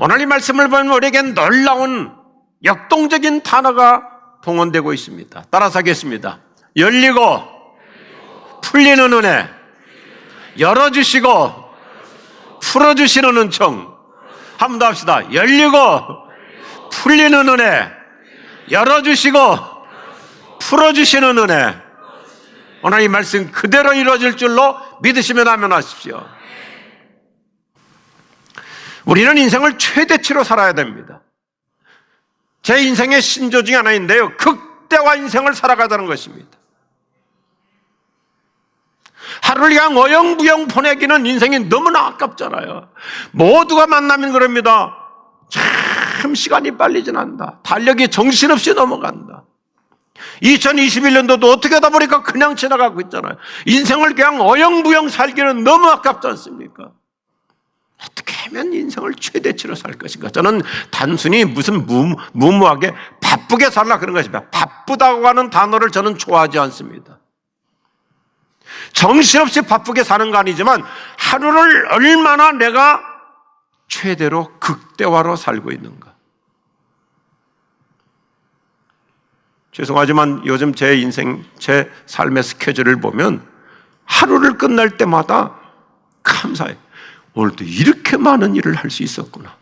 오늘 이 말씀을 보면 우리에게 놀라운 역동적인 단어가 동원되고 있습니다. 따라서 하겠습니다. 열리고 풀리는 은혜, 열어주시고 풀어주시는 은총. 한 번 더 합시다. 열리고 풀리는 은혜, 열어주시고 풀어주시는 은혜. 오늘 이 말씀 그대로 이루어질 줄로 믿으시면 아멘하십시오. 우리는 인생을 최대치로 살아야 됩니다. 제 인생의 신조 중에 하나인데요, 극대화 인생을 살아가자는 것입니다. 하루를 그냥 어영부영 보내기는 인생이 너무나 아깝잖아요. 모두가 만나면 그럽니다. 참 시간이 빨리 지난다. 달력이 정신없이 넘어간다. 2021년도도 어떻게 하다 보니까 그냥 지나가고 있잖아요. 인생을 그냥 어영부영 살기는 너무 아깝지 않습니까? 어떻게 하면 인생을 최대치로 살 것인가? 저는 단순히 무슨 무모하게 바쁘게 살라 그런 것입니다. 바쁘다고 하는 단어를 저는 좋아하지 않습니다. 정신없이 바쁘게 사는 거 아니지만 하루를 얼마나 내가 최대로 극대화로 살고 있는가. 죄송하지만 요즘 제 인생, 제 삶의 스케줄을 보면 하루를 끝날 때마다 감사해. 오늘도 이렇게 많은 일을 할 수 있었구나.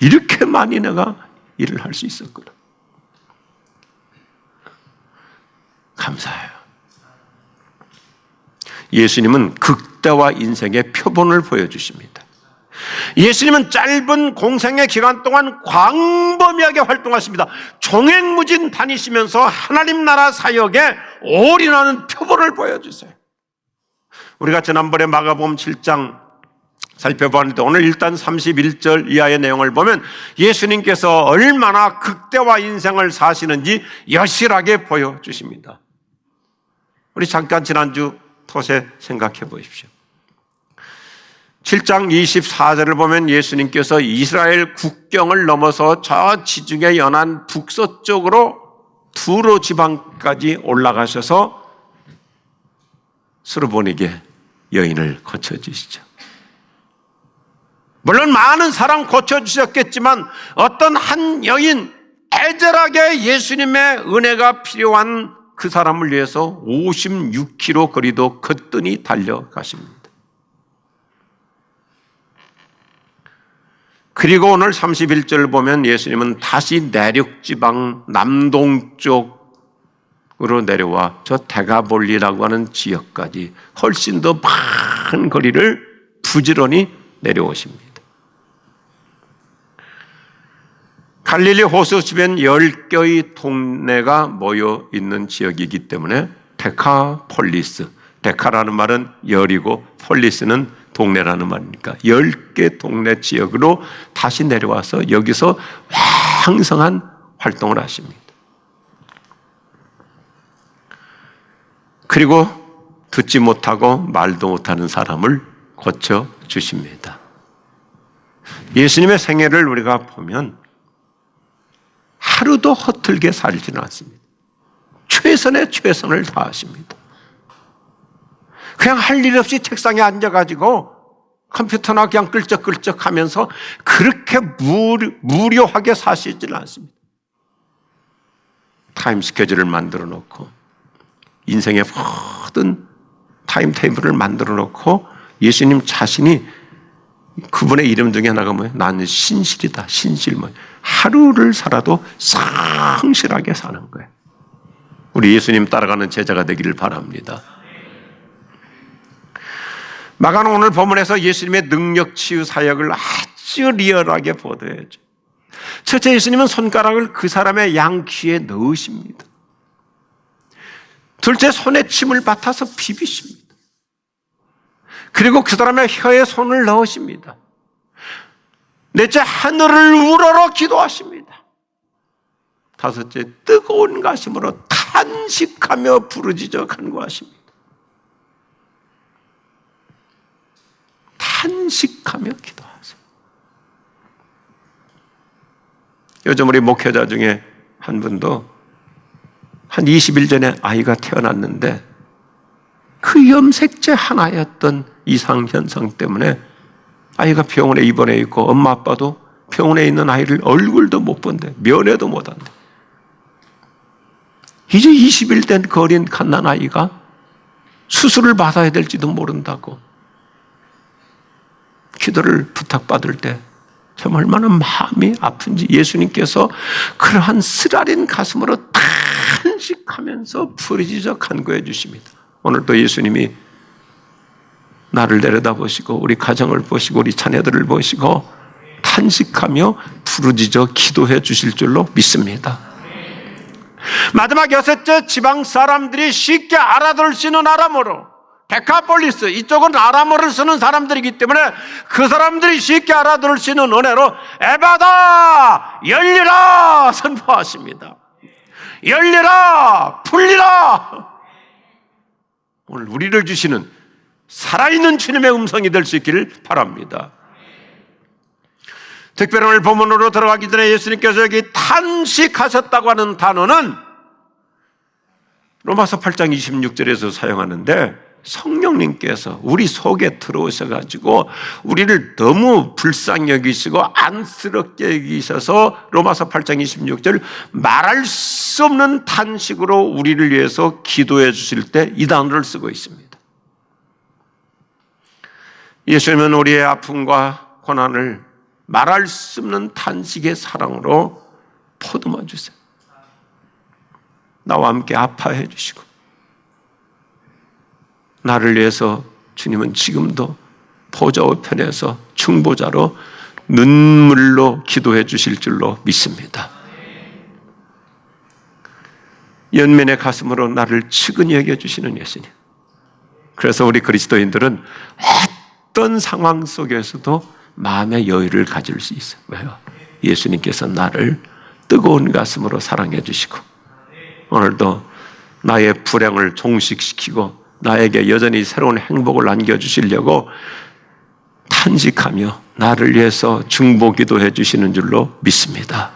이렇게 많이 내가 일을 할 수 있었구나. 감사해요. 예수님은 극대화 인생의 표본을 보여주십니다. 예수님은 짧은 공생의 기간 동안 광범위하게 활동하십니다. 종횡무진 다니시면서 하나님 나라 사역에 올인하는 표본을 보여주세요. 우리가 지난번에 마가복음 7장 살펴봤는데 오늘 일단 31절 이하의 내용을 보면 예수님께서 얼마나 극대화 인생을 사시는지 여실하게 보여주십니다. 우리 잠깐 지난주 토세 생각해 보십시오. 7장 24절을 보면 예수님께서 이스라엘 국경을 넘어서 저 지중해 연안 북서쪽으로 두로 지방까지 올라가셔서 스르보니게 여인을 고쳐주시죠. 물론 많은 사람 고쳐주셨겠지만 어떤 한 여인, 애절하게 예수님의 은혜가 필요한 그 사람을 위해서 56km 거리도 거뜬히 달려가십니다. 그리고 오늘 31절을 보면 예수님은 다시 내륙지방 남동쪽으로 내려와 저 데가볼리라고 하는 지역까지 훨씬 더 많은 거리를 부지런히 내려오십니다. 갈릴리 호수 주변 10개의 동네가 모여 있는 지역이기 때문에 데카폴리스, 데카라는 말은 열이고 폴리스는 동네라는 말이니까 10개 동네 지역으로 다시 내려와서 여기서 왕성한 활동을 하십니다. 그리고 듣지 못하고 말도 못하는 사람을 고쳐주십니다. 예수님의 생애를 우리가 보면 하루도 허틀게 살지는 않습니다. 최선의 최선을 다하십니다. 그냥 할 일 없이 책상에 앉아가지고 컴퓨터나 그냥 끌적끌적 하면서 그렇게 무료하게 사시지는 않습니다. 타임 스케줄을 만들어 놓고 인생의 모든 타임 테이블을 만들어 놓고 예수님 자신이 그분의 이름 중에 하나가 뭐예요? 나는 신실이다. 신실. 하루를 살아도 성실하게 사는 거예요. 우리 예수님 따라가는 제자가 되기를 바랍니다. 마가는 오늘 본문에서 예수님의 능력 치유 사역을 아주 리얼하게 보도해줘. 첫째, 예수님은 손가락을 그 사람의 양귀에 넣으십니다. 둘째, 손에 침을 뱉어서 비비십니다. 그리고 그 사람의 혀에 손을 넣으십니다. 넷째, 하늘을 우러러 기도하십니다. 다섯째, 뜨거운 가슴으로 탄식하며 부르짖어 간구하십니다. 탄식하며 기도하세요. 요즘 우리 목회자 중에 한 분도 한 20일 전에 아이가 태어났는데 그 염색체 하나였던 이상현상 때문에 아이가 병원에 입원해 있고 엄마 아빠도 병원에 있는 아이를 얼굴도 못 본대. 면회도 못 한대. 이제 20일 된 그 어린 갓난아이가 수술을 받아야 될지도 모른다고 기도를 부탁받을 때 참 얼마나 마음이 아픈지 예수님께서 그러한 쓰라린 가슴으로 탄식하면서 부르짖어 간구해 주십니다. 오늘도 예수님이 나를 내려다보시고 우리 가정을 보시고 우리 자녀들을 보시고 탄식하며 부르짖어 기도해 주실 줄로 믿습니다. 마지막 여섯째, 지방 사람들이 쉽게 알아들을 수 있는 아람어로, 데카폴리스, 이쪽은 아람어를 쓰는 사람들이기 때문에 그 사람들이 쉽게 알아들을 수 있는 은혜로 에바다, 열리라 선포하십니다. 열리라, 풀리라. 오늘 우리를 주시는 살아있는 주님의 음성이 될 수 있기를 바랍니다. 특별히 오늘 본문으로 들어가기 전에 예수님께서 여기 탄식하셨다고 하는 단어는 로마서 8장 26절에서 사용하는데, 성령님께서 우리 속에 들어오셔가지고 우리를 너무 불쌍히 여기시고 안쓰럽게 여기셔서 로마서 8장 26절 말할 수 없는 탄식으로 우리를 위해서 기도해 주실 때 이 단어를 쓰고 있습니다. 예수님은 우리의 아픔과 고난을 말할 수 없는 탄식의 사랑으로 포도마 주세요. 나와 함께 아파해 주시고, 나를 위해서 주님은 지금도 보좌 우편에서 중보자로 눈물로 기도해 주실 줄로 믿습니다. 연민의 가슴으로 나를 측은히 여겨주시는 예수님. 그래서 우리 그리스도인들은 어떤 상황 속에서도 마음의 여유를 가질 수 있어요. 왜요? 예수님께서 나를 뜨거운 가슴으로 사랑해 주시고 오늘도 나의 불행을 종식시키고 나에게 여전히 새로운 행복을 안겨주시려고 탄식하며 나를 위해서 중보기도해 주시는 줄로 믿습니다.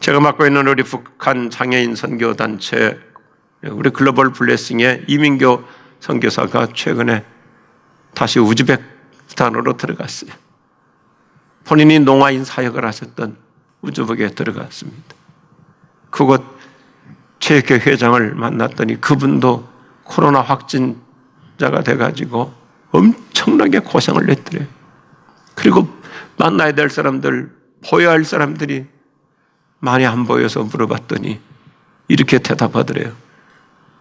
제가 맡고 있는 우리 북한 장애인 선교단체, 우리 글로벌 블레싱의 이민교 선교사가 최근에 다시 우즈베키스탄으로 들어갔어요. 본인이 농아인 사역을 하셨던 우즈벡에 들어갔습니다. 그곳 체육회 회장을 만났더니 그분도 코로나 확진자가 돼가지고 엄청나게 고생을 했더래요. 그리고 만나야 될 사람들, 보여야 할 사람들이 많이 안 보여서 물어봤더니 이렇게 대답하더래요.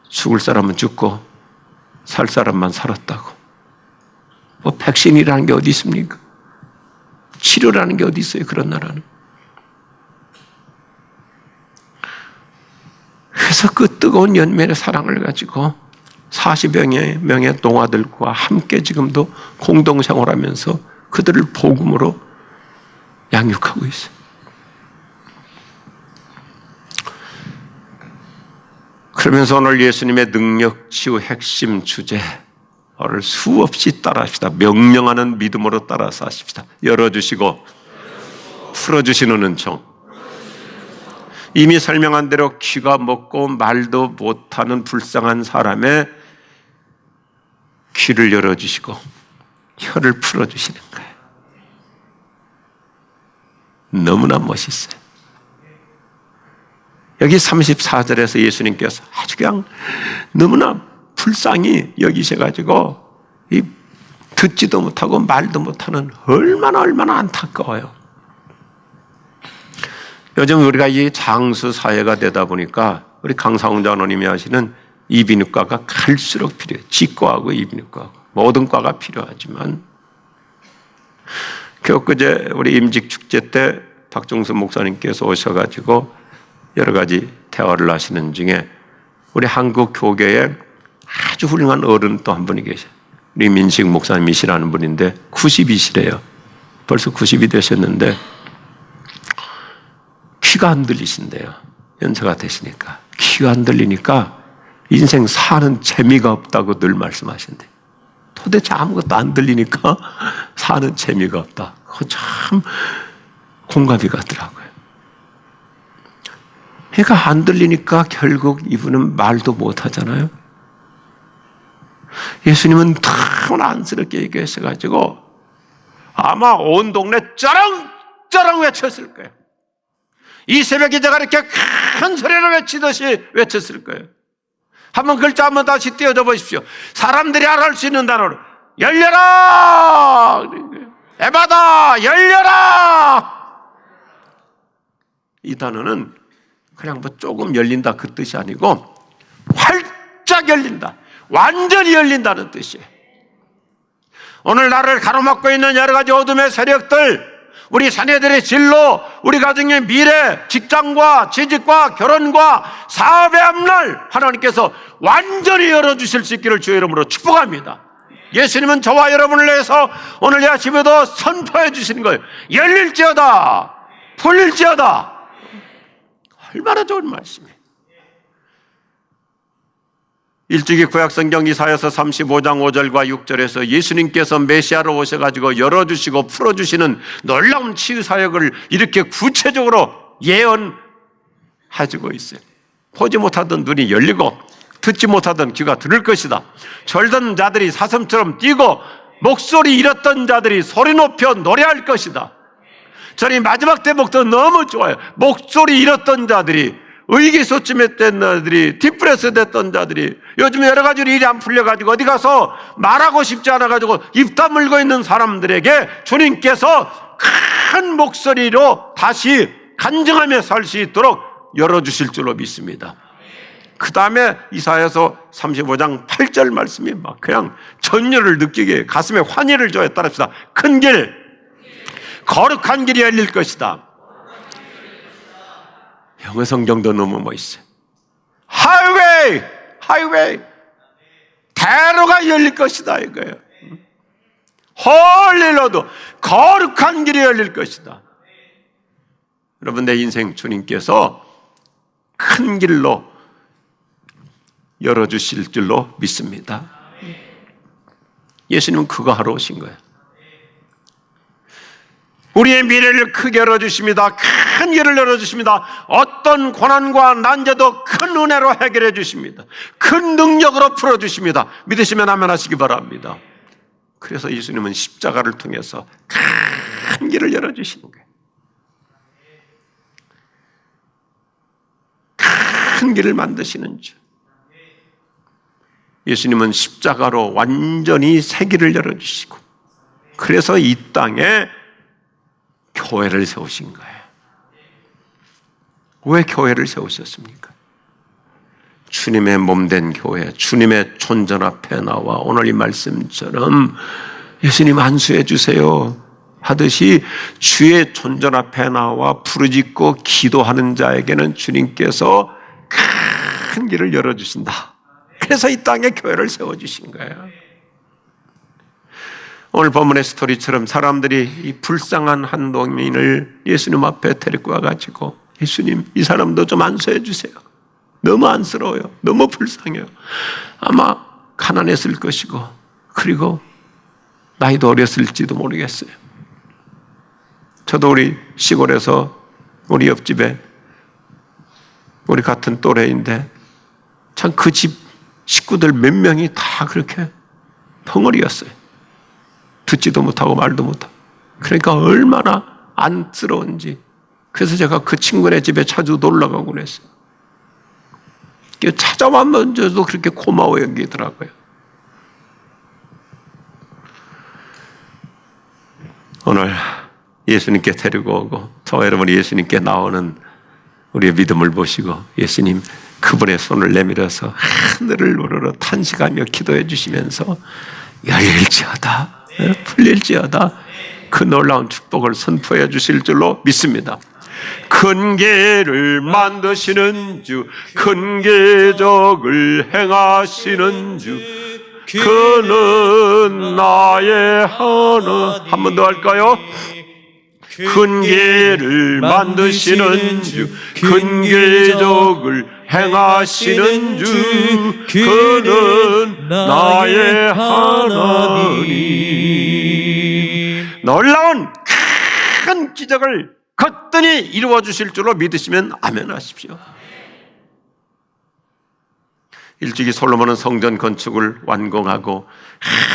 죽을 사람은 죽고 살 사람만 살았다고. 뭐 백신이라는 게 어디 있습니까? 치료라는 게 어디 있어요? 그런 나라는. 그래서 그 뜨거운 연민의 사랑을 가지고 40여 명의 동아들과 함께 지금도 공동생활하면서 그들을 복음으로 양육하고 있어요. 그러면서 오늘 예수님의 능력, 치유 핵심 주제를 수없이 따라합시다. 명령하는 믿음으로 따라서 하십시다. 열어주시고 풀어주시는 은총. 이미 설명한 대로 귀가 먹고 말도 못하는 불쌍한 사람의 귀를 열어주시고 혀를 풀어주시는 거예요. 너무나 멋있어요. 여기 34절에서 예수님께서 아주 그냥 너무나 불쌍히 여기셔가지고 듣지도 못하고 말도 못하는 얼마나 안타까워요. 요즘 우리가 이 장수 사회가 되다 보니까 우리 강사홍 장로님이 하시는 이비인후과가 갈수록 필요해요. 치과하고 이비인후과하고 모든 과가 필요하지만 그제 우리 임직축제 때 박종수 목사님께서 오셔가지고 여러 가지 대화를 하시는 중에 우리 한국 교계에 아주 훌륭한 어른 또 한 분이 계셔요. 우리 민식 목사님이시라는 분인데 90이시래요. 벌써 90이 되셨는데 귀가 안 들리신대요. 연세가 되시니까. 귀가 안 들리니까 인생 사는 재미가 없다고 늘 말씀하신대요. 도대체 아무것도 안 들리니까 사는 재미가 없다. 그거 참 공감이 가더라고요. 그러니까 안 들리니까 결국 이분은 말도 못 하잖아요. 예수님은 너무나 안쓰럽게 얘기하셔가지고 아마 온 동네 쩌렁쩌렁 외쳤을 거예요. 이 새벽에 제가 이렇게 큰 소리로 외치듯이 외쳤을 거예요. 한번 글자 한번 다시 띄워줘 보십시오. 사람들이 알아할 수 있는 단어로 열려라! 에바다! 열려라! 이 단어는 그냥 뭐 조금 열린다 그 뜻이 아니고 활짝 열린다, 완전히 열린다는 뜻이에요. 오늘 나를 가로막고 있는 여러 가지 어둠의 세력들, 우리 자녀들의 진로, 우리 가정의 미래, 직장과 취직과 결혼과 사업의 앞날 하나님께서 완전히 열어주실 수 있기를 주의 이름으로 축복합니다. 예수님은 저와 여러분을 위해서 오늘 이 아침에도 선포해 주시는 거예요. 열릴지어다, 풀릴지어다. 얼마나 좋은 말씀이에요. 일찍이 구약성경 이사야서 35장 5절과 6절에서 예수님께서 메시아로 오셔가지고 열어주시고 풀어주시는 놀라운 치유사역을 이렇게 구체적으로 예언해주고 있어요. 보지 못하던 눈이 열리고 듣지 못하던 귀가 들을 것이다. 절던 자들이 사슴처럼 뛰고 목소리 잃었던 자들이 소리 높여 노래할 것이다. 저는 이 마지막 대목도 너무 좋아요. 목소리 잃었던 자들이, 의기소침했던 자들이, 디프레스 됐던 자들이, 요즘 여러 가지로 일이 안 풀려가지고 어디 가서 말하고 싶지 않아가지고 입 다물고 있는 사람들에게 주님께서 큰 목소리로 다시 간증하며 살 수 있도록 열어주실 줄로 믿습니다. 그 다음에 이사야서 35장 8절 말씀이 막 그냥 전율을 느끼게 가슴에 환희를 줘야 따릅시다. 큰 길, 거룩한 길이 열릴 것이다. 영어 성경도 너무 멋있어요. 하이웨이, 하이웨이, 대로가 열릴 것이다 이거예요. 홀리 로드, 거룩한 길이 열릴 것이다. 여러분, 내 인생 주님께서 큰 길로 열어주실 줄로 믿습니다. 예수님은 그거 하러 오신 거예요. 우리의 미래를 크게 열어주십니다. 큰 길을 열어주십니다. 어떤 고난과 난제도 큰 은혜로 해결해 주십니다. 큰 능력으로 풀어주십니다. 믿으시면 아멘 하시기 바랍니다. 그래서 예수님은 십자가를 통해서 큰 길을 열어주시는 거예요. 큰 길을 만드시는 주. 예수님은 십자가로 완전히 새 길을 열어주시고, 그래서 이 땅에 교회를 세우신 거예요. 왜 교회를 세우셨습니까? 주님의 몸된 교회, 주님의 존전 앞에 나와 오늘 이 말씀처럼 예수님 안수해 주세요 하듯이 주의 존전 앞에 나와 부르짖고 기도하는 자에게는 주님께서 큰 길을 열어주신다. 그래서 이 땅에 교회를 세워주신 거예요. 오늘 본문의 스토리처럼 사람들이 이 불쌍한 한 노인을 예수님 앞에 데리고 와가지고, 예수님, 이 사람도 좀 안수해 주세요. 너무 안쓰러워요. 너무 불쌍해요. 아마 가난했을 것이고, 그리고 나이도 어렸을지도 모르겠어요. 저도 우리 시골에서 우리 옆집에 우리 같은 또래인데 참 그 집 식구들 몇 명이 다 그렇게 덩어리였어요. 듣지도 못하고 말도 못하고. 그러니까 얼마나 안쓰러운지. 그래서 제가 그 친구네 집에 자주 놀러 가고 그랬어요. 찾아와면서도 그렇게 고마워 여기더라고요. 오늘 예수님께 데리고 오고 저와 여러분이 예수님께 나오는 우리의 믿음을 보시고 예수님 그분의 손을 내밀어서 하늘을 우러러 탄식하며 기도해 주시면서 열릴지어다, 풀릴지어다, 그 놀라운 축복을 선포해 주실 줄로 믿습니다. 큰 길을 만드시는 주, 큰 기적을 행하시는 주, 그는 나의 하나. 한 번 더 할까요? 큰 길을 만드시는 주, 큰 기적을 행하시는 주, 그는 나의 하나님. 놀라운 큰 기적을 거뜬히 이루어 주실 줄로 믿으시면 아멘 하십시오. 일찍이 솔로몬은 성전 건축을 완공하고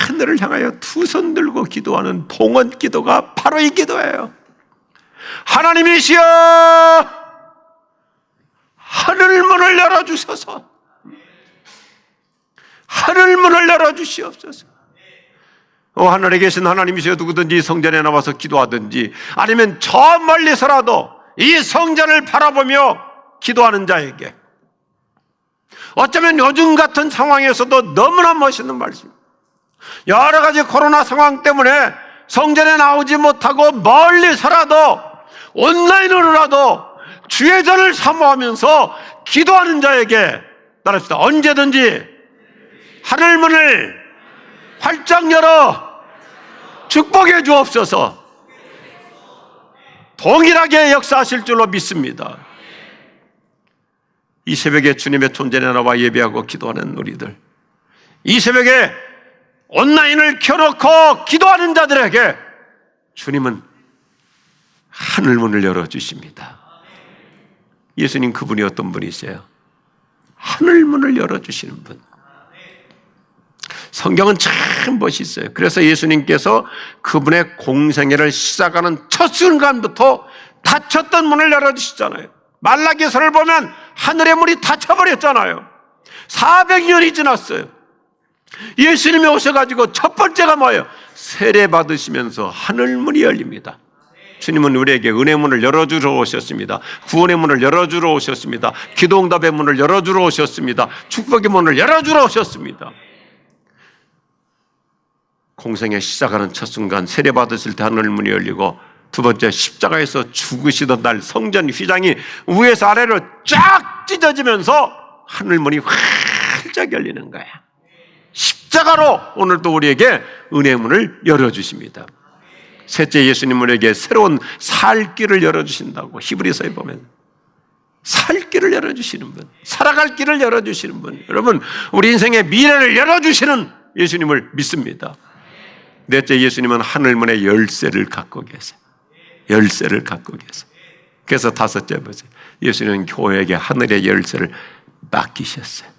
하늘을 향하여 두 손 들고 기도하는 봉헌 기도가 바로 이 기도예요. 하나님이시여, 하늘 문을 열어주소서. 하늘 문을 열어주시옵소서. 하늘에 계신 하나님이시여, 누구든지 성전에 나와서 기도하든지 아니면 저 멀리서라도 이 성전을 바라보며 기도하는 자에게, 어쩌면 요즘 같은 상황에서도 너무나 멋있는 말씀, 여러 가지 코로나 상황 때문에 성전에 나오지 못하고 멀리서라도 온라인으로라도 주의 전을 사모하면서 기도하는 자에게 따릅시다. 언제든지 하늘문을 활짝 열어 축복해 주옵소서. 동일하게 역사하실 줄로 믿습니다. 이 새벽에 주님의 존전에 나와 예배하고 기도하는 우리들, 이 새벽에 온라인을 켜놓고 기도하는 자들에게 주님은 하늘문을 열어주십니다. 예수님 그분이 어떤 분이세요? 하늘문을 열어주시는 분. 성경은 참 멋있어요. 그래서 예수님께서 그분의 공생애를 시작하는 첫 순간부터 닫혔던 문을 열어주시잖아요. 말라기서를 보면 하늘의 문이 닫혀버렸잖아요. 400년이 지났어요. 예수님이 오셔가지고 첫 번째가 뭐예요? 세례 받으시면서 하늘문이 열립니다. 주님은 우리에게 은혜의 문을 열어주러 오셨습니다. 구원의 문을 열어주러 오셨습니다. 기도응답의 문을 열어주러 오셨습니다. 축복의 문을 열어주러 오셨습니다. 공생에 시작하는 첫 순간 세례 받으실 때 하늘문이 열리고, 두 번째 십자가에서 죽으시던 날 성전 휘장이 위에서 아래로 쫙 찢어지면서 하늘문이 활짝 열리는 거야. 십자가로 오늘도 우리에게 은혜의 문을 열어주십니다. 셋째, 예수님 우리에게 새로운 살 길을 열어주신다고 히브리서에 보면, 살 길을 열어주시는 분, 살아갈 길을 열어주시는 분. 여러분, 우리 인생의 미래를 열어주시는 예수님을 믿습니다. 넷째, 예수님은 하늘문의 열쇠를 갖고 계세요. 열쇠를 갖고 계세요. 그래서 다섯째 보세요. 예수님은 교회에게 하늘의 열쇠를 맡기셨어요.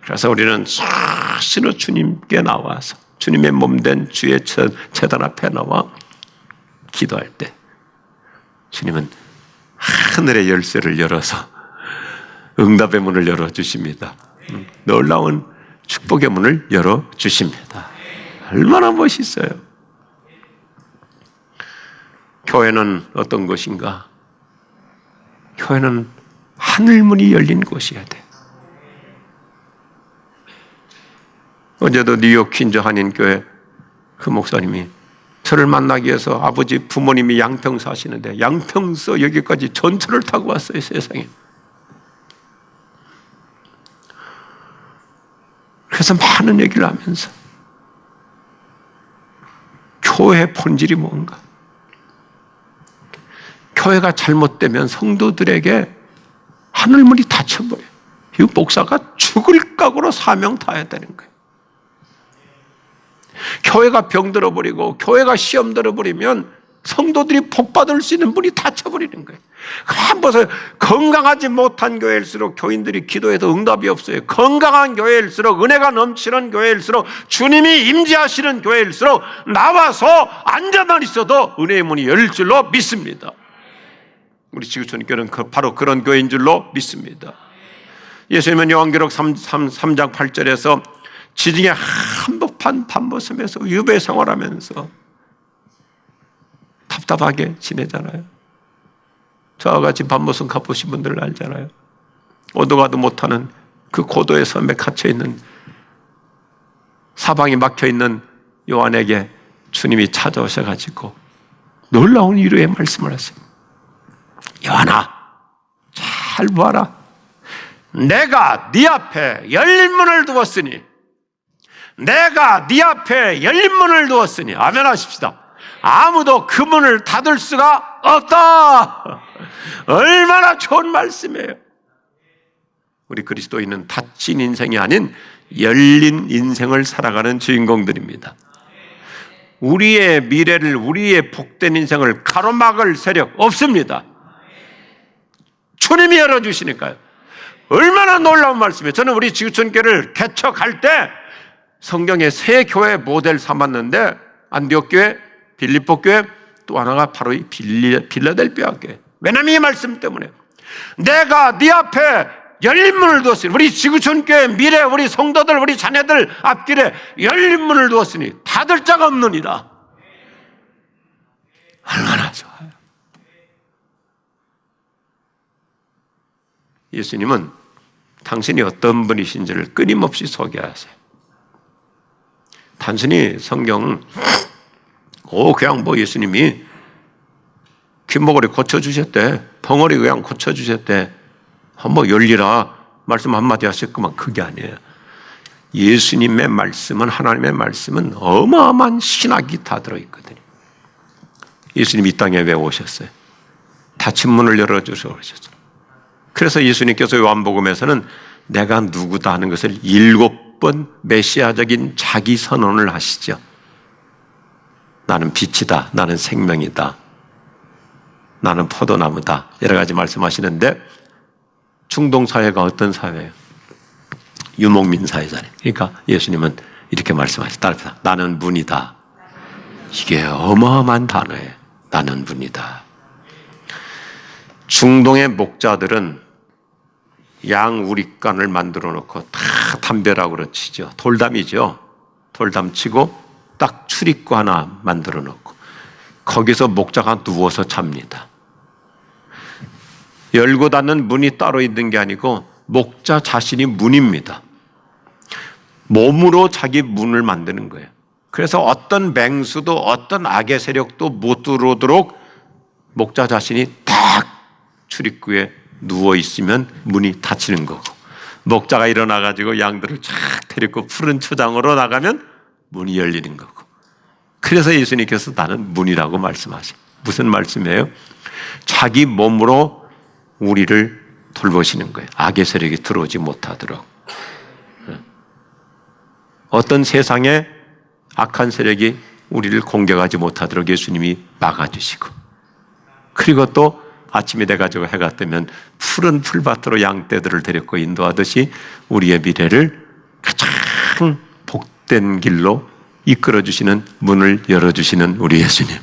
그래서 우리는 스스로 주님께 나와서 주님의 몸된 주의 제단 앞에 나와 기도할 때 주님은 하늘의 열쇠를 열어서 응답의 문을 열어주십니다. 놀라운 축복의 문을 열어주십니다. 얼마나 멋있어요. 교회는 어떤 곳인가? 교회는 하늘문이 열린 곳이어야 돼. 어제도 뉴욕 퀸즈 한인교회 그 목사님이 저를 만나기 위해서 아버지 부모님이 양평 사시는데 양평서 여기까지 전철을 타고 왔어요. 세상에. 그래서 많은 얘기를 하면서 교회의 본질이 뭔가, 교회가 잘못되면 성도들에게 하늘문이 닫혀버려요. 이 목사가 죽을 각오로 사명 다해야 되는 거예요. 교회가 병들어버리고 교회가 시험 들어버리면 성도들이 복받을 수 있는 문이 닫혀버리는 거예요. 가만 보세요. 건강하지 못한 교회일수록 교인들이 기도해도 응답이 없어요. 건강한 교회일수록, 은혜가 넘치는 교회일수록, 주님이 임재하시는 교회일수록 나와서 앉아만 있어도 은혜의 문이 열릴 줄로 믿습니다. 우리 지구촌교회는 바로 그런 교회인 줄로 믿습니다. 예수님은 요한계시록 3장 8절에서 지중해 한복판 밤모섬에서 유배 생활하면서 답답하게 지내잖아요. 저와 같이 밤모섬 가보신 분들 알잖아요. 오도 가도 못하는 그 고도의 섬에 갇혀있는, 사방이 막혀있는 요한에게 주님이 찾아오셔가지고 놀라운 위로의 말씀을 하세요. 요한아, 잘 보아라. 내가 네 앞에 열린 문을 두었으니, 내가 네 앞에 열린 문을 두었으니, 아멘 하십시다. 아무도 그 문을 닫을 수가 없다. 얼마나 좋은 말씀이에요. 우리 그리스도인은 닫힌 인생이 아닌 열린 인생을 살아가는 주인공들입니다. 우리의 미래를, 우리의 복된 인생을 가로막을 세력 없습니다. 주님이 열어주시니까요. 얼마나 놀라운 말씀이에요. 저는 우리 지구촌교회를 개척할 때 성경의 세 교회 모델 삼았는데, 안디옥 교회, 빌립보 교회, 또 하나가 바로 이 빌라델피아 교회. 왜냐하면 이 말씀 때문에 내가 네 앞에 열린 문을 두었으니, 우리 지구촌교회 미래, 우리 성도들, 우리 자녀들 앞길에 열린 문을 두었으니 닫을 자가 없느니라. 얼마나 좋아요. 예수님은 당신이 어떤 분이신지를 끊임없이 소개하세요. 단순히 성경 그냥 예수님이 귓모가리 고쳐주셨대, 벙어리 그냥 고쳐주셨대, 열리라 말씀 한마디 하셨구만. 그게 아니에요. 예수님의 말씀은, 하나님의 말씀은 어마어마한 신학이 다 들어있거든요. 예수님이 이 땅에 왜 오셨어요? 닫힌 문을 열어주셔서 오셨어요. 그래서 예수님께서 요한복음에서는 내가 누구다 하는 것을 7번 메시아적인 자기 선언을 하시죠. 나는 빛이다, 나는 생명이다, 나는 포도나무다, 여러 가지 말씀하시는데, 중동 사회가 어떤 사회예요? 유목민 사회잖아요. 그러니까 예수님은 이렇게 말씀하시죠. 따라합시다. 나는 문이다. 이게 어마어마한 단어예요. 나는 문이다. 중동의 목자들은 양 우리간을 만들어 놓고 다 담벼락으로 치죠. 돌담이죠. 돌담 치고 딱 출입구 하나 만들어 놓고 거기서 목자가 누워서 잡니다. 열고 닫는 문이 따로 있는 게 아니고 목자 자신이 문입니다. 몸으로 자기 문을 만드는 거예요. 그래서 어떤 맹수도 어떤 악의 세력도 못 들어오도록 목자 자신이 딱 출입구에 누워 있으면 문이 닫히는 거고, 목자가 일어나가지고 양들을 쫙 데리고 푸른 초장으로 나가면 문이 열리는 거고. 그래서 예수님께서 나는 문이라고 말씀하세요. 무슨 말씀이에요? 자기 몸으로 우리를 돌보시는 거예요. 악의 세력이 들어오지 못하도록. 어떤 세상에 악한 세력이 우리를 공격하지 못하도록 예수님이 막아주시고, 그리고 또 아침이 돼가지고 해가 뜨면 푸른 풀밭으로 양떼들을 데리고 인도하듯이 우리의 미래를 가장 복된 길로 이끌어주시는, 문을 열어주시는 우리 예수님.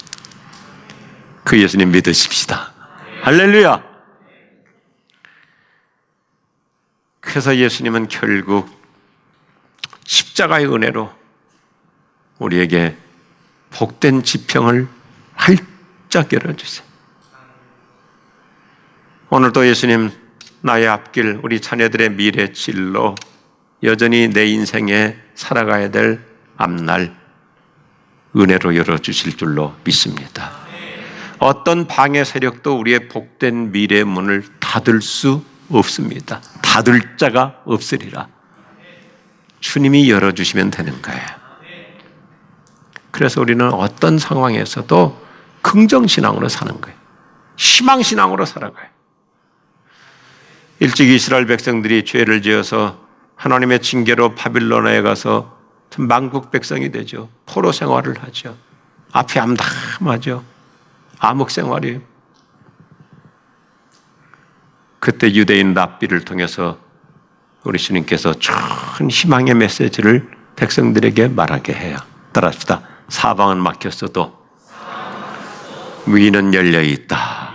그 예수님 믿으십시다. 할렐루야. 그래서 예수님은 결국 십자가의 은혜로 우리에게 복된 지평을 활짝 열어주세요. 오늘도 예수님, 나의 앞길, 우리 자녀들의 미래 진로, 여전히 내 인생에 살아가야 될 앞날 은혜로 열어주실 줄로 믿습니다. 어떤 방해 세력도 우리의 복된 미래의 문을 닫을 수 없습니다. 닫을 자가 없으리라. 주님이 열어주시면 되는 거예요. 그래서 우리는 어떤 상황에서도 긍정신앙으로 사는 거예요. 희망신앙으로 살아가요. 일찍 이스라엘 백성들이 죄를 지어서 하나님의 징계로 바빌론에 가서 만국 백성이 되죠. 포로 생활을 하죠. 앞이 암담하죠. 암흑 생활이에요. 그때 유대인 랍비를 통해서 우리 주님께서 큰 희망의 메시지를 백성들에게 말하게 해요. 따라합시다. 사방은 막혔어도 위는 열려 있다.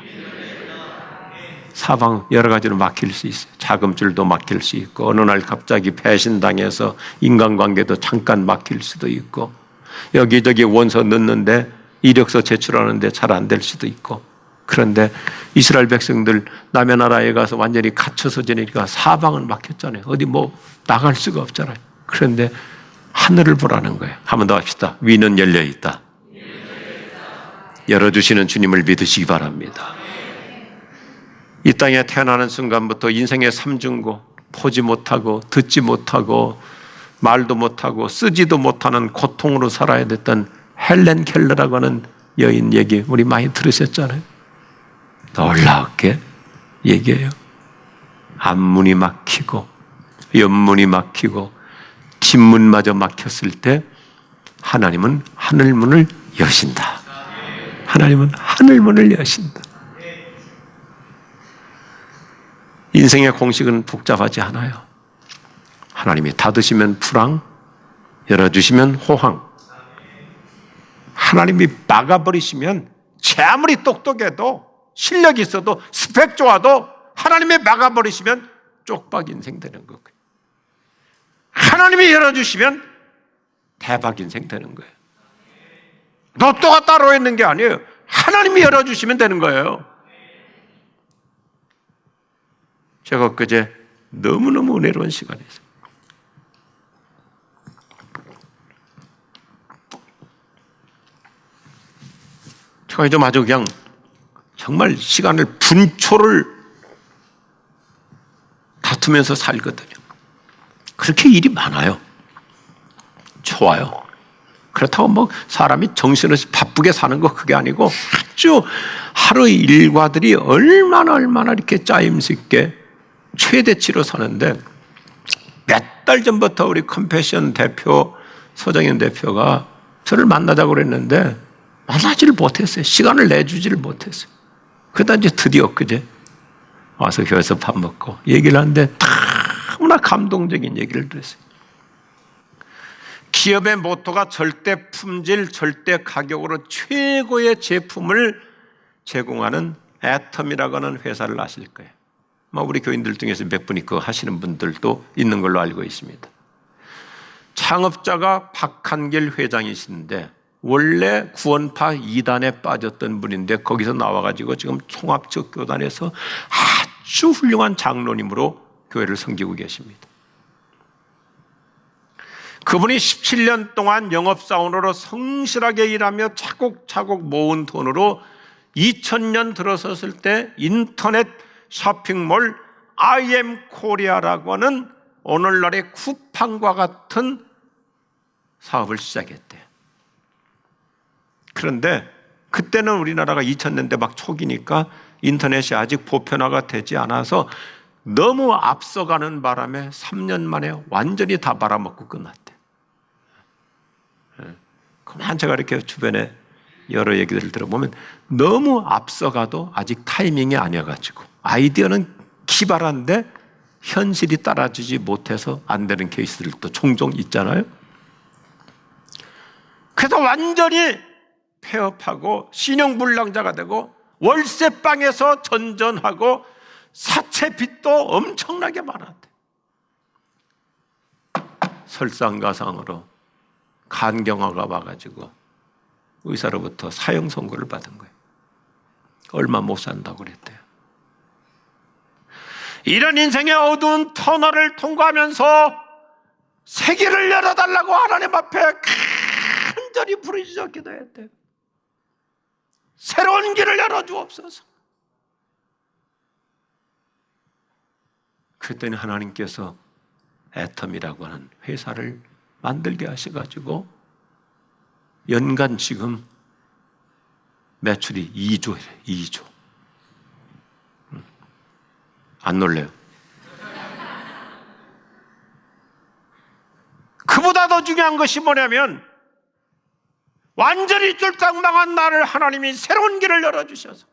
사방 여러 가지로 막힐 수 있어요. 자금줄도 막힐 수 있고, 어느 날 갑자기 배신당해서 인간관계도 잠깐 막힐 수도 있고, 여기저기 원서 넣는데 이력서 제출하는데 잘 안 될 수도 있고. 그런데 이스라엘 백성들 남의 나라에 가서 완전히 갇혀서 지내니까 사방은 막혔잖아요. 어디 나갈 수가 없잖아요. 그런데 하늘을 보라는 거예요. 한 번 더 합시다. 위는 열려 있다. 열어주시는 주님을 믿으시기 바랍니다. 이 땅에 태어나는 순간부터 인생의 삼중고, 보지 못하고 듣지 못하고 말도 못하고 쓰지도 못하는 고통으로 살아야 됐던 헬렌 켈러라고 하는 여인 얘기 우리 많이 들으셨잖아요. 놀랍게 얘기해요. 앞문이 막히고 옆문이 막히고 뒷문마저 막혔을 때 하나님은 하늘문을 여신다. 하나님은 하늘문을 여신다. 인생의 공식은 복잡하지 않아요. 하나님이 닫으시면 불황, 열어주시면 호황. 하나님이 막아버리시면 제 아무리 똑똑해도 실력이 있어도 스펙 좋아도 하나님이 막아버리시면 쪽박 인생 되는 거예요. 하나님이 열어주시면 대박 인생 되는 거예요. 로또가 따로 있는 게 아니에요. 하나님이 열어주시면 되는 거예요. 제가 그제 너무너무 은혜로운 시간이었어요. 제가 좀 아주 그냥 정말 시간을 분초를 다투면서 살거든요. 그렇게 일이 많아요. 좋아요. 그렇다고 뭐 사람이 정신없이 바쁘게 사는 거 그게 아니고 아주 하루의 일과들이 얼마나 이렇게 짜임새 있게 최대치로 사는데 몇 달 전부터 우리 컴패션 대표, 서정현 대표가 저를 만나자고 그랬는데 만나지를 못했어요. 시간을 내주지를 못했어요. 그러다 이제 드디어 그제 와서 교회에서 밥 먹고 얘기를 하는데 너무나 감동적인 얘기를 들었어요. 기업의 모토가 절대 품질, 절대 가격으로 최고의 제품을 제공하는 애텀이라고 하는 회사를 아실 거예요. 우리 교인들 중에서 몇 분이 그거 하시는 분들도 있는 걸로 알고 있습니다. 창업자가 박한길 회장이신데 원래 구원파 2단에 빠졌던 분인데 거기서 나와가지고 지금 총합적교단에서 아주 훌륭한 장로님으로 교회를 섬기고 계십니다. 그분이 17년 동안 영업사원으로 성실하게 일하며 차곡차곡 모은 돈으로 2000년 들어섰을 때 인터넷 쇼핑몰 IM코리아라고 하는 오늘날의 쿠팡과 같은 사업을 시작했대요. 그런데 그때는 우리나라가 2000년대 막 초기니까 인터넷이 아직 보편화가 되지 않아서 너무 앞서가는 바람에 3년 만에 완전히 다 말아먹고 끝났대. 그만 제가 이렇게 주변에 여러 얘기들을 들어보면 너무 앞서가도 아직 타이밍이 아니어가지고 아이디어는 기발한데 현실이 따라주지 못해서 안 되는 케이스들도 종종 있잖아요. 그래서 완전히 폐업하고 신용불량자가 되고 월세방에서 전전하고 사채빚도 엄청나게 많았대. 설상가상으로 간경화가 와가지고 의사로부터 사형 선고를 받은 거예요. 얼마 못 산다고 그랬대요. 이런 인생의 어두운 터널을 통과하면서 세계를 열어달라고 하나님 앞에 간절히 부르짖어 기도했대요. 새로운 길을 열어주옵소서. 그랬더니 하나님께서 애텀이라고 하는 회사를 만들게 하셔가지고 연간 지금 매출이 2조예요. 2조. 안 놀래요? 그보다 더 중요한 것이 뭐냐면 완전히 쫄딱망한 나를 하나님이 새로운 길을 열어주셔서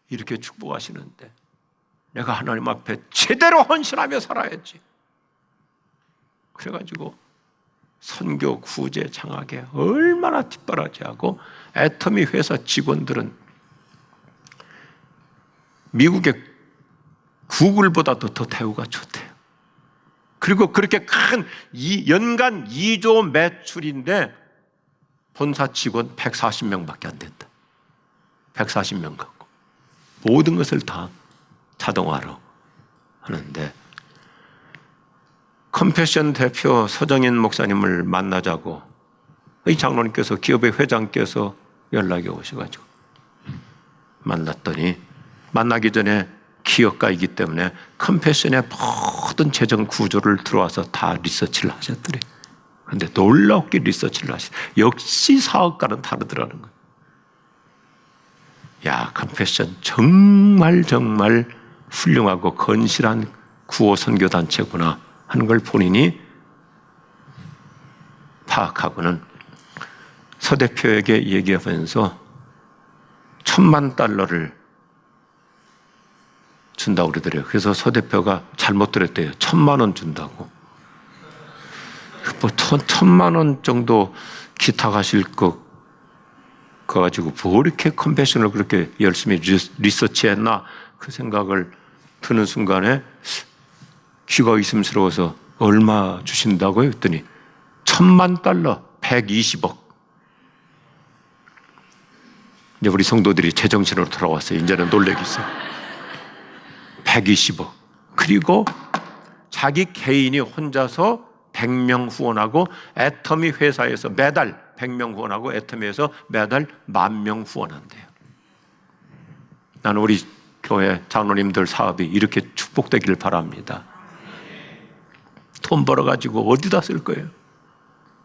이렇게 축복하시는데 내가 하나님 앞에 제대로 헌신하며 살아야지. 그래가지고 선교 구제 장학에 얼마나 뒷바라지하고 애터미 회사 직원들은 미국의 구글보다도 더 대우가 좋대요. 그리고 그렇게 큰 연간 2조 매출인데 본사 직원 140명밖에 안 된다. 140명 갖고 모든 것을 다 자동화로 하는데 컴패션 대표 서정인 목사님을 만나자고 이 장로님께서 기업의 회장께서 연락이 오셔가지고 만났더니 만나기 전에 기업가이기 때문에 컴패션의 모든 재정 구조를 들어와서 다 리서치를 하셨더래. 그런데 놀랍게 리서치를 하시. 역시 사업가는 다르더라는 거예요. 야, 컴패션 정말 훌륭하고 건실한 구호 선교 단체구나 하는 걸 본인이 파악하고는 서 대표에게 얘기하면서 $10,000,000를 준다고 그러더래요. 그래서 서 대표가 잘못 들었대요. 1,000만 원 준다고. 뭐 1,000만 원 정도 기타 가실 거 가지고 뭐 이렇게 컨벤션을 그렇게 열심히 리서치했나 그 생각을 드는 순간에 귀가 의심스러워서 얼마 주신다고요? 했더니 $10,000,000, 120억. 이제 우리 성도들이 제정신으로 돌아왔어요. 이제는 놀래겠어요. 120억. 그리고 자기 개인이 혼자서 100명 후원하고 애터미 회사에서 매달 100명 후원하고 애터미에서 매달 10,000명 후원한대요. 나는 우리 교회 장로님들 사업이 이렇게 축복되기를 바랍니다. 돈 벌어가지고 어디다 쓸 거예요?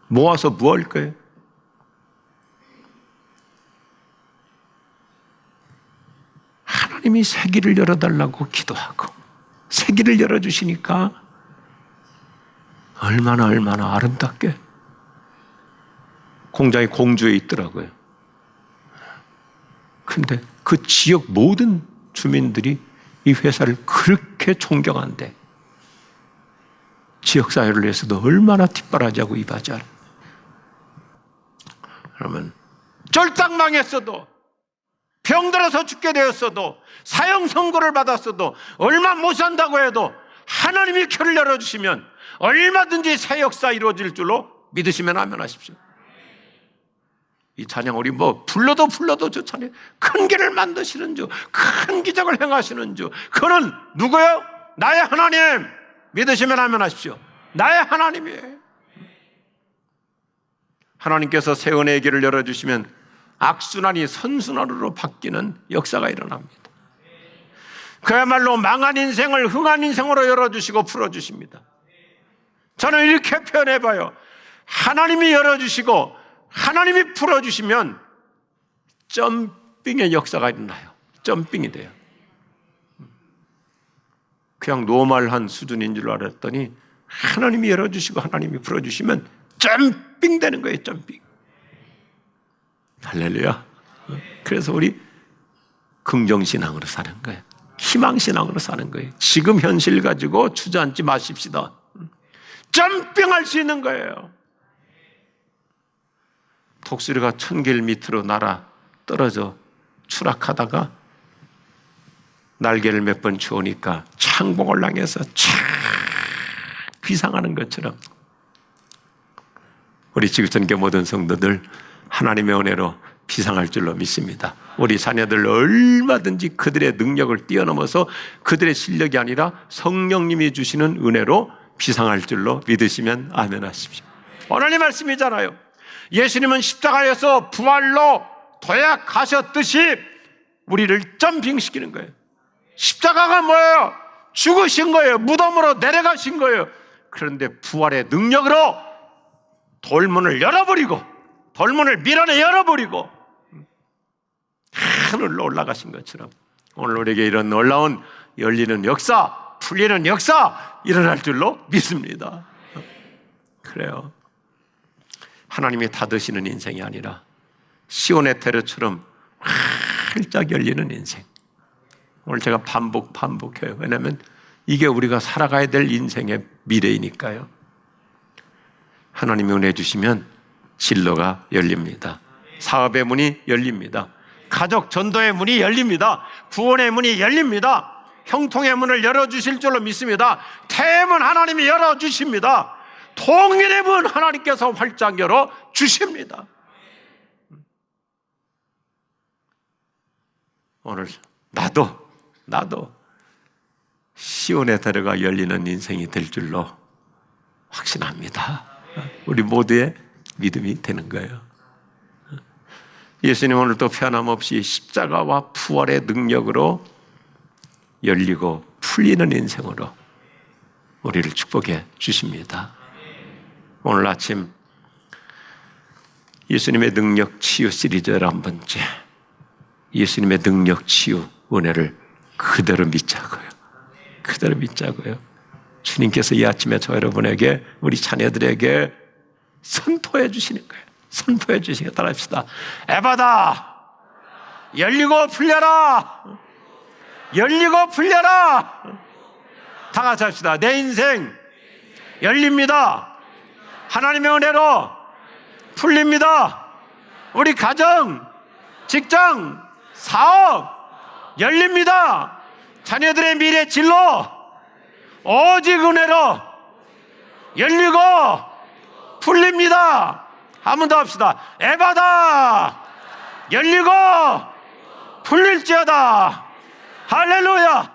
모아서 뭐 할 거예요? 하나님이 세기를 열어달라고 기도하고 세기를 열어주시니까 얼마나 아름답게 공장이 공주에 있더라고요. 근데 그 지역 모든 주민들이 이 회사를 그렇게 존경한대. 지역사회를 위해서도 얼마나 뒷바라지하고 이바지하는. 그러면 쫄딱 망했어도 병들어서 죽게 되었어도 사형 선고를 받았어도 얼마 못 산다고 해도 하나님이 길을 열어주시면 얼마든지 새 역사 이루어질 줄로 믿으시면 아멘하십시오. 이 찬양 우리 뭐 불러도 좋잖아요. 큰 길을 만드시는 주, 큰 기적을 행하시는 주. 그는 누구요? 나의 하나님. 믿으시면 아멘하십시오. 나의 하나님이에요. 하나님께서 새 은혜의 길을 열어주시면 악순환이 선순환으로 바뀌는 역사가 일어납니다. 그야말로 망한 인생을 흥한 인생으로 열어주시고 풀어주십니다. 저는 이렇게 표현해봐요. 하나님이 열어주시고 하나님이 풀어주시면 점핑의 역사가 일어나요. 점핑이 돼요. 그냥 노멀한 수준인 줄 알았더니 하나님이 열어주시고 하나님이 풀어주시면 점핑 되는 거예요. 점핑. 할렐루야. 그래서 우리 긍정신앙으로 사는 거예요. 희망신앙으로 사는 거예요. 지금 현실 가지고 주저앉지 마십시다. 점핑할 수 있는 거예요. 독수리가 1,000길 밑으로 날아 떨어져 추락하다가 날개를 몇 번 주우니까 창봉을 향해서 촥 비상하는 것처럼 우리 지구촌교 모든 성도들 하나님의 은혜로 비상할 줄로 믿습니다. 우리 자녀들 얼마든지 그들의 능력을 뛰어넘어서 그들의 실력이 아니라 성령님이 주시는 은혜로 비상할 줄로 믿으시면 아멘 하십시오. 오늘 이 말씀이잖아요. 예수님은 십자가에서 부활로 도약하셨듯이 우리를 점핑시키는 거예요. 십자가가 뭐예요? 죽으신 거예요. 무덤으로 내려가신 거예요. 그런데 부활의 능력으로 돌문을 열어버리고 돌문을 밀어내 열어버리고 하늘로 올라가신 것처럼 오늘 우리에게 이런 놀라운 열리는 역사, 풀리는 역사 일어날 줄로 믿습니다. 그래요. 하나님이 닫으시는 인생이 아니라 시온의 테러처럼 활짝 열리는 인생. 오늘 제가 반복해요. 왜냐하면 이게 우리가 살아가야 될 인생의 미래이니까요. 하나님이 은혜 주시면 진로가 열립니다. 사업의 문이 열립니다. 가족 전도의 문이 열립니다. 구원의 문이 열립니다. 형통의 문을 열어주실 줄로 믿습니다. 태문 하나님이 열어주십니다. 통일의 문 하나님께서 활짝 열어주십니다. 오늘 나도 시온의 다리가 열리는 인생이 될 줄로 확신합니다. 우리 모두의 믿음이 되는 거예요. 예수님 오늘도 편함없이 십자가와 부활의 능력으로 열리고 풀리는 인생으로 우리를 축복해 주십니다. 오늘 아침 예수님의 능력 치유 시리즈 11번째 예수님의 능력 치유 은혜를 그대로 믿자고요. 그대로 믿자고요. 주님께서 이 아침에 저 여러분에게 우리 자녀들에게 선포해 주시는 거예요. 선포해 주시게 따라합시다. 에바다 열리고 풀려라. 열리고 풀려라. 다 같이 합시다. 내 인생 열립니다. 하나님의 은혜로 풀립니다. 우리 가정, 직장, 사업 열립니다. 자녀들의 미래 진로 오직 은혜로 열리고 풀립니다. 한 번 더 합시다. 에바다 열리고 풀릴지어다. 할렐루야.